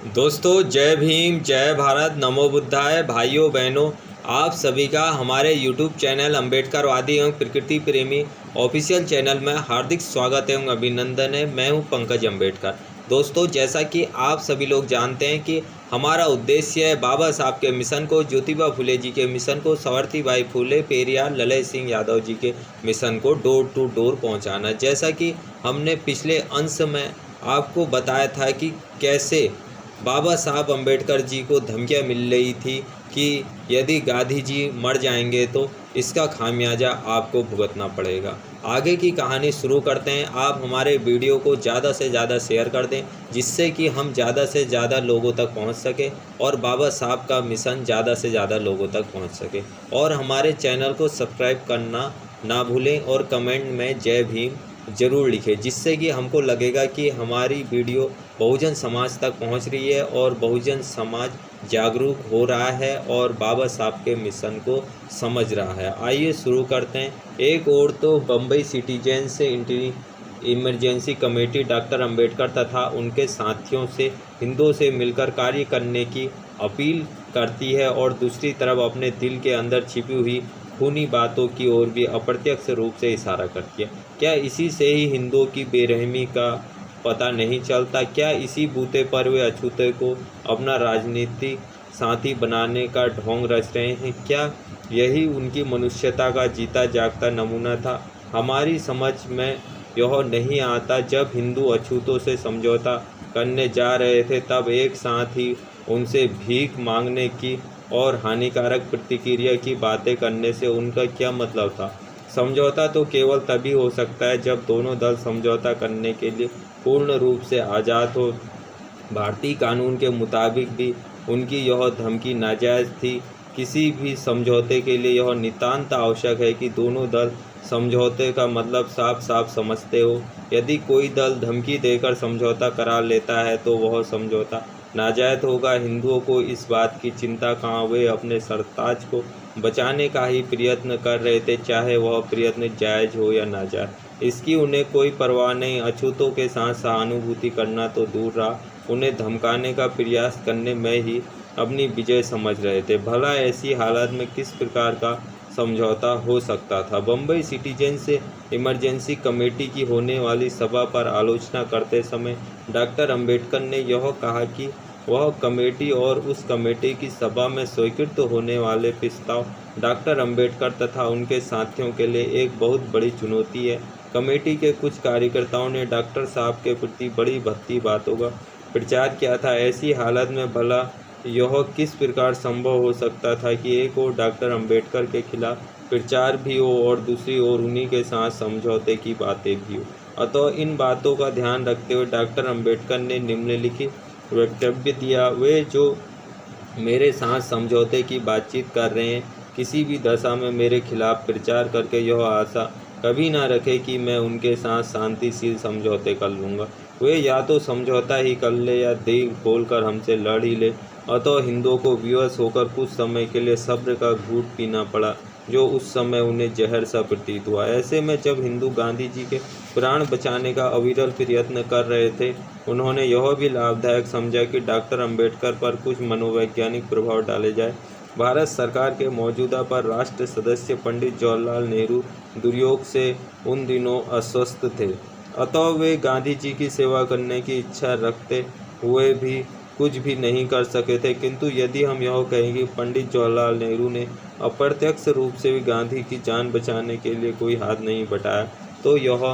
दोस्तों, जय भीम, जय भारत, नमो बुद्धाय। भाइयों बहनों, आप सभी का हमारे YouTube चैनल अम्बेडकरवादी एवं प्रकृति प्रेमी ऑफिशियल चैनल में हार्दिक स्वागत एवं अभिनंदन है। मैं हूं पंकज अम्बेडकर। दोस्तों, जैसा कि आप सभी लोग जानते हैं कि हमारा उद्देश्य है बाबा साहब के मिशन को, ज्योतिबा फुले जी के मिशन को, सावित्रीबाई फुले, पेरियार, ललन सिंह यादव जी के मिशन को डोर टू डोर पहुँचाना। जैसा कि हमने पिछले अंश में आपको बताया था कि कैसे बाबा साहब अम्बेडकर जी को धमकियाँ मिल रही थी कि यदि गांधी जी मर जाएंगे तो इसका खामियाजा आपको भुगतना पड़ेगा। आगे की कहानी शुरू करते हैं। आप हमारे वीडियो को ज़्यादा से ज़्यादा शेयर कर दें, जिससे कि हम ज़्यादा से ज़्यादा लोगों तक पहुंच सकें और बाबा साहब का मिशन ज़्यादा से ज़्यादा लोगों तक पहुंच सके। और हमारे चैनल को सब्सक्राइब करना ना भूलें और कमेंट में जय भीम ज़रूर लिखें, जिससे कि हमको लगेगा कि हमारी वीडियो बहुजन समाज तक पहुंच रही है और बहुजन समाज जागरूक हो रहा है और बाबा साहब के मिशन को समझ रहा है। आइए शुरू करते हैं। एक और तो बम्बई सिटीजन से इमरजेंसी कमेटी डॉक्टर अंबेडकर तथा उनके साथियों से हिंदुओं से मिलकर कार्य करने की अपील करती है और दूसरी तरफ अपने दिल के अंदर छिपी हुई खूनी बातों की ओर भी अप्रत्यक्ष रूप से इशारा करती है। क्या इसी से ही हिंदुओं की बेरहमी का पता नहीं चलता? क्या इसी बूते पर वे अछूते को अपना राजनीतिक साथी बनाने का ढोंग रच रहे हैं? क्या यही उनकी मनुष्यता का जीता जागता नमूना था? हमारी समझ में यह नहीं आता। जब हिंदू अछूतों से समझौता करने जा रहे थे तब एक साथ ही उनसे भीख मांगने की और हानिकारक प्रतिक्रिया की बातें करने से उनका क्या मतलब था? समझौता तो केवल तभी हो सकता है जब दोनों दल समझौता करने के लिए पूर्ण रूप से आज़ाद हो। भारतीय कानून के मुताबिक भी उनकी यह धमकी नाजायज़ थी। किसी भी समझौते के लिए यह नितांत आवश्यक है कि दोनों दल समझौते का मतलब साफ साफ समझते हो। यदि कोई दल धमकी देकर समझौता करा लेता है तो वह समझौता नाजायज़ होगा। हिंदुओं को इस बात की चिंता कहाँ, वे अपने सरताज को बचाने का ही प्रयत्न कर रहे थे, चाहे वह प्रयत्न जायज़ हो या नाजायज़। इसकी उन्हें कोई परवाह नहीं। अछूतों के साथ सहानुभूति करना तो दूर रहा, उन्हें धमकाने का प्रयास करने में ही अपनी विजय समझ रहे थे। भला ऐसी हालत में किस प्रकार का समझौता हो सकता था? बम्बई सिटीजन से इमरजेंसी कमेटी की होने वाली सभा पर आलोचना करते समय डॉक्टर अंबेडकर ने यह कहा कि वह कमेटी और उस कमेटी की सभा में स्वीकृत होने वाले प्रस्ताव डॉक्टर अंबेडकर तथा उनके साथियों के लिए एक बहुत बड़ी चुनौती है। कमेटी के कुछ कार्यकर्ताओं ने डॉक्टर साहब के प्रति बड़ी भद्दी बातों का प्रचार किया था। ऐसी हालत में भला यह किस प्रकार संभव हो सकता था कि एक ओर डॉक्टर अंबेडकर के खिलाफ प्रचार भी हो और दूसरी ओर उन्हीं के साथ समझौते की बातें भी हो? अतः इन बातों का ध्यान रखते हुए डॉक्टर अंबेडकर ने निम्नलिखित वक्तव्य दिया। वे जो मेरे साथ समझौते की बातचीत कर रहे हैं, किसी भी दशा में मेरे खिलाफ प्रचार करके यह आशा कभी ना रखे कि मैं उनके साथ शांतिशील समझौते कर लूँगा। वे या तो समझौता ही कर ले या दिल खोलकर हमसे लड़ ही ले। अतः हिंदुओं को विवश होकर कुछ समय के लिए सब्र का घूंट पीना पड़ा, जो उस समय उन्हें जहर सा प्रतीत हुआ। ऐसे में जब हिंदू गांधी जी के प्राण बचाने का अविरल प्रयत्न कर रहे थे, उन्होंने यह भी लाभदायक समझा कि डॉक्टर अंबेडकर पर कुछ मनोवैज्ञानिक प्रभाव डाले जाए। भारत सरकार के मौजूदा पर राष्ट्र सदस्य पंडित जवाहरलाल नेहरू दुर्योग से उन दिनों अस्वस्थ थे। अतः वे गांधी जी की सेवा करने की इच्छा रखते हुए भी कुछ भी नहीं कर सके थे। किंतु यदि हम यह कहें कि पंडित जवाहरलाल नेहरू ने अप्रत्यक्ष रूप से भी गांधी की जान बचाने के लिए कोई हाथ नहीं बटाया, तो यह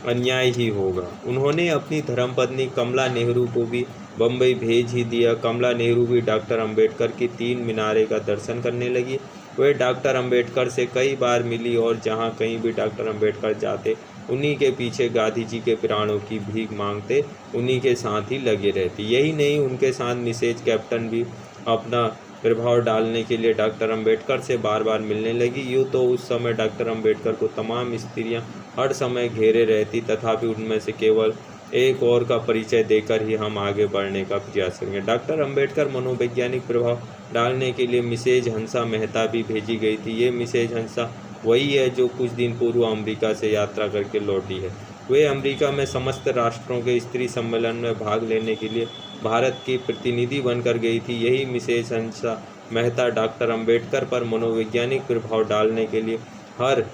अन्याय ही होगा। उन्होंने अपनी धर्मपत्नी कमला नेहरू को भी बम्बई भेज ही दिया। कमला नेहरू भी डॉक्टर अंबेडकर की 3 मीनारे का दर्शन करने लगी। वे डॉक्टर अंबेडकर से कई बार मिली और जहाँ कहीं भी डॉक्टर अंबेडकर जाते, उन्हीं के पीछे गांधी जी के प्राणों की भीख मांगते उन्हीं के साथ ही लगे रहती। यही नहीं, उनके साथ मिसेज कैप्टन भी अपना प्रभाव डालने के लिए डॉक्टर अंबेडकर से बार बार मिलने लगी। यूँ तो उस समय डॉक्टर अंबेडकर को तमाम स्त्रियां हर समय घेरे रहती, तथापि उनमें से केवल एक और का परिचय देकर ही हम आगे बढ़ने का प्रयास करेंगे। डॉक्टर अंबेडकर मनोवैज्ञानिक प्रभाव डालने के लिए मिसेज हंसा मेहता भी भेजी गई थी। ये मिसेज हंसा वही है जो कुछ दिन पूर्व अमेरिका से यात्रा करके लौटी है। वे अमेरिका में समस्त राष्ट्रों के स्त्री सम्मेलन में भाग लेने के लिए भारत की प्रतिनिधि बनकर गई थी। यही मिसेज हंसा मेहता डॉक्टर अंबेडकर पर मनोवैज्ञानिक प्रभाव डालने के लिए हर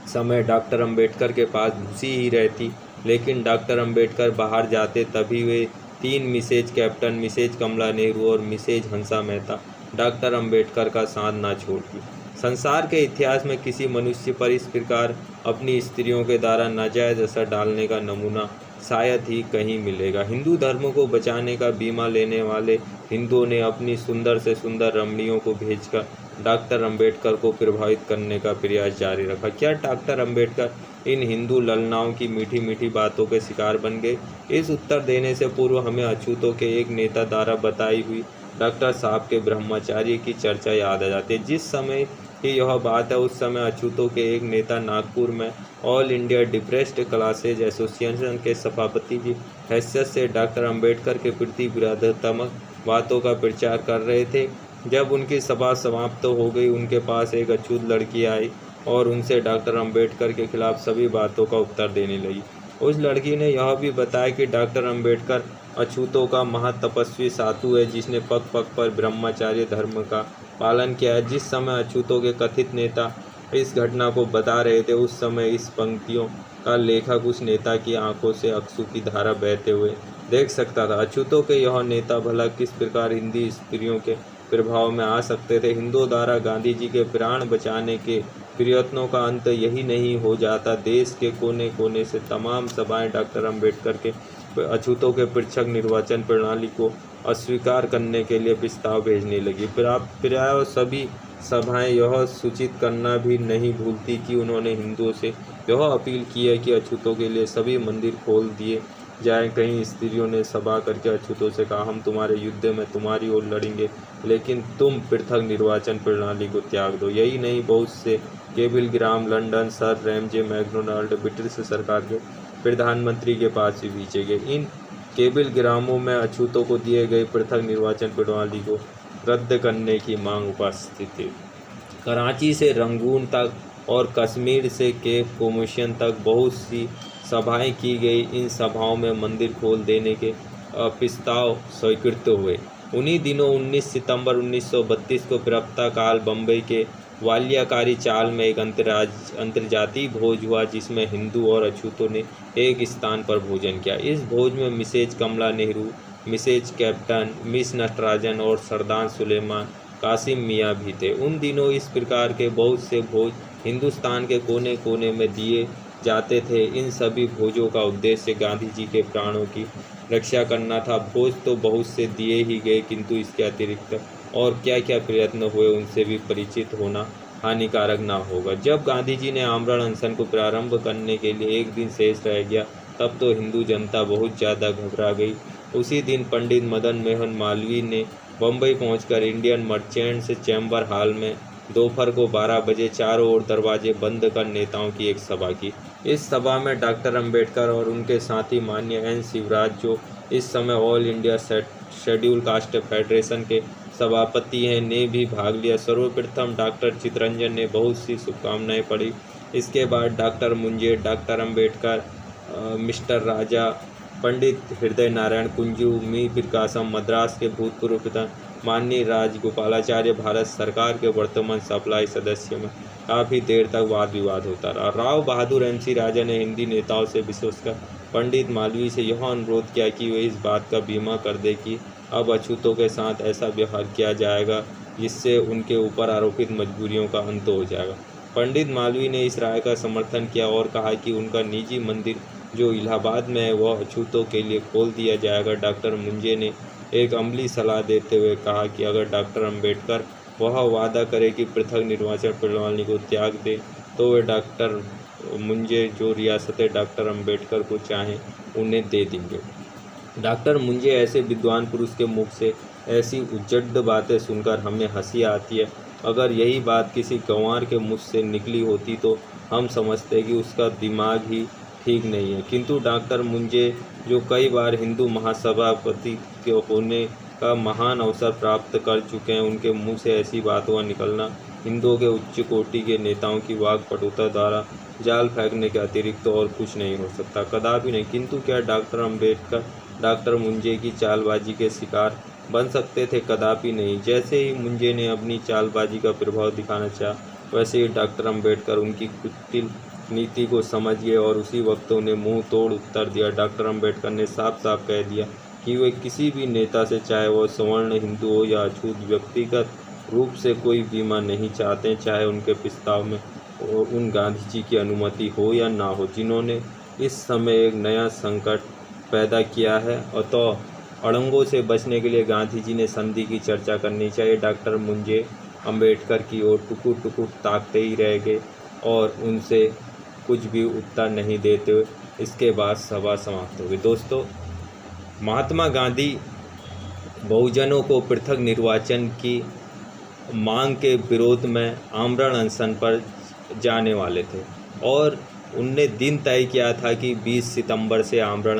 समय डॉक्टर अंबेडकर के पास घुसी ही रहती। लेकिन डॉक्टर अंबेडकर बाहर जाते तभी वे तीन Mrs captain, Mrs Kamala Nehru और मिसेज हंसा मेहता डॉक्टर अंबेडकर का साथ ना छोड़ती। संसार के इतिहास में किसी मनुष्य पर इस प्रकार अपनी स्त्रियों के द्वारा नाजायज असर डालने का नमूना शायद ही कहीं मिलेगा। हिंदू धर्म को बचाने का बीमा लेने वाले हिंदुओं ने अपनी सुंदर से सुंदर रमणियों को भेजकर डॉक्टर अंबेडकर को प्रभावित करने का प्रयास जारी रखा। क्या डॉक्टर अंबेडकर इन हिंदू ललनाओं की मीठी मीठी बातों के शिकार बन गए? इस उत्तर देने से पूर्व हमें अछूतों के एक नेता द्वारा बताई हुई डॉक्टर साहब के ब्रह्मचार्य की चर्चा याद आ जाती है। जिस समय की यह बात है, उस समय अछूतों के एक नेता नागपुर में all India depressed classes association के सभापति की हैसियत से डॉक्टर अंबेडकर के प्रति विरोधात्मक बातों का प्रचार कर रहे थे। जब उनकी सभा समाप्त हो गई, उनके पास एक अछूत लड़की आई और उनसे डॉक्टर अंबेडकर के खिलाफ सभी बातों का उत्तर देने लगी। उस लड़की ने यह भी बताया कि डॉक्टर अंबेडकर अछूतों का महातपस्वी साधु है, जिसने पग पग पर ब्रह्मचार्य धर्म का पालन किया है। जिस समय अछूतों के कथित नेता इस घटना को बता रहे थे, उस समय इस पंक्तियों का लेखक उस नेता की आंखों से अश्रु की धारा बहते हुए देख सकता था। अछूतों के यह नेता भला किस प्रकार हिंदी स्त्रियों के प्रभाव में आ सकते थे? हिंदुओं द्वारा गांधी जी के प्राण बचाने के प्रयत्नों का अंत यही नहीं हो जाता? देश के कोने कोने से तमाम सभाएं डॉक्टर अंबेडकर के अछूतों के पृथक निर्वाचन प्रणाली को अस्वीकार करने के लिए प्रस्ताव भेजने लगी। प्राय सभी सभाएं यह सूचित करना भी नहीं भूलती कि उन्होंने हिंदुओं से यह अपील की है कि अछूतों के लिए सभी मंदिर खोल दिए जाएं। कई स्त्रियों ने सभा करके अछूतों से कहा, हम तुम्हारे युद्ध में तुम्हारी ओर लड़ेंगे, लेकिन तुम पृथक निर्वाचन प्रणाली को त्याग दो। यही नहीं, बहुत से cablegram London, sir Ramsay MacDonald British सरकार के प्रधानमंत्री के पास भी भेजे गए। इन केबिल ग्रामों में अछूतों को दिए गए पृथक निर्वाचन प्रणाली को रद्द करने की मांग उपस्थित थी। कराची से रंगून तक और कश्मीर से केप कमीशन तक बहुत सी सभाएं की गई। इन सभाओं में मंदिर खोल देने के प्रस्ताव स्वीकृत हुए। उन्हीं दिनों 19 सितंबर 1932 को प्रातःकाल बम्बई के वाल्याकारी चाल में एक अंतर्जातीय भोज हुआ, जिसमें हिंदू और अछूतों ने एक स्थान पर भोजन किया। इस भोज में Mrs Kamala Nehru, Mrs Captain, Miss Natarajan और सरदार सुलेमान कासिम मियाँ भी थे। उन दिनों इस प्रकार के बहुत से भोज हिंदुस्तान के कोने कोने में दिए जाते थे। इन सभी भोजों का उद्देश्य गांधी जी के प्राणों की रक्षा करना था। भोज तो बहुत से दिए ही गए, किंतु इसके अतिरिक्त और क्या क्या प्रयत्न हुए उनसे भी परिचित होना हानिकारक ना होगा। जब गांधी जी ने आमरण अनशन को प्रारंभ करने के लिए एक दिन शेष रह गया, तब तो हिंदू जनता बहुत ज़्यादा घबरा गई। उसी दिन पंडित मदन मोहन मालवीय ने बम्बई पहुंचकर इंडियन मर्चेंट्स चैम्बर हॉल में दोपहर को 12 बजे चारों ओर दरवाजे बंद कर नेताओं की एक सभा की। इस सभा में डॉक्टर अंबेडकर और उनके साथी माननीय एन शिवराज, जो इस समय all India schedule caste federation के सभापति हैं, ने भी भाग लिया। सर्वप्रथम डॉक्टर चित्तरंजन ने बहुत सी शुभकामनाएं पढ़ी। इसके बाद doctor Munje, doctor Ambedkar, mister Raja, Pandit Hriday Narayan Kunju, मी प्रकाशम, मद्रास के भूतपूर्व प्रधान माननीय राजगोपालाचार्य, भारत सरकार के वर्तमान सप्लाई सदस्य में काफ़ी देर तक वाद विवाद होता रहा। राव बहादुर MC राजा ने हिंदी नेताओं से, विशेषकर पंडित मालवीय से यह अनुरोध किया कि वे इस बात का बीमा कर दे कि अब अछूतों के साथ ऐसा व्यवहार किया जाएगा जिससे उनके ऊपर आरोपित मजबूरियों का अंत हो जाएगा। पंडित मालवीय ने इस राय का समर्थन किया और कहा कि उनका निजी मंदिर जो इलाहाबाद में है वह अछूतों के लिए खोल दिया जाएगा। डॉक्टर मुंजे ने एक अमली सलाह देते हुए कहा कि अगर डॉक्टर अंबेडकर वह वादा करे कि पृथक निर्वाचन प्रणाली को त्याग दे, तो वे डॉक्टर मुंजे जो रियासतें डॉक्टर अंबेडकर को चाहें उन्हें दे देंगे। डॉक्टर मुंजे ऐसे विद्वान पुरुष के मुख से ऐसी उज्जड बातें सुनकर हमें हंसी आती है। अगर यही बात किसी गंवार के मुँह से निकली होती तो हम समझते कि उसका दिमाग ही ठीक नहीं है, किंतु डॉक्टर मुंजे, जो कई बार हिंदू महासभापति के होने का महान अवसर प्राप्त कर चुके हैं, उनके मुंह से ऐसी बातों का निकलना हिंदुओं के उच्च कोटि के नेताओं की वाक्पटुता द्वारा जाल फेंकने के अतिरिक्त और कुछ नहीं हो सकता, कदापि नहीं। किंतु क्या डॉक्टर अंबेडकर डॉक्टर मुंजे की चालबाजी के शिकार बन सकते थे? कदापि नहीं। जैसे ही मुंजे ने अपनी चालबाजी का प्रभाव दिखाना चाहा, वैसे ही डॉक्टर अम्बेडकर उनकी कुटिल नीति को समझ गए और उसी वक्त उन्हें मुंह तोड़ उत्तर दिया। डॉक्टर अम्बेडकर ने साफ साफ कह दिया कि वे किसी भी नेता से, चाहे वह सवर्ण, हिंदू हो या अछूत, व्यक्तिगत रूप से कोई बीमा नहीं चाहते, चाहे उनके प्रस्ताव में उन गांधी जी की अनुमति हो या ना हो, जिन्होंने इस समय एक नया संकट पैदा किया है। तो अड़ंगों से बचने के लिए गांधी जी ने संधि की चर्चा करनी चाहिए। डॉक्टर मुंजे अम्बेडकर की ओर टुकुर टुकुर ताकते ही रह गए और उनसे कुछ भी उत्तर नहीं देते हुए इसके बाद सभा समाप्त हो गई। दोस्तों, महात्मा गांधी बहुजनों को पृथक निर्वाचन की मांग के विरोध में आमरण अनशन पर जाने वाले थे और उनने दिन तय किया था कि 20 सितंबर से आमरण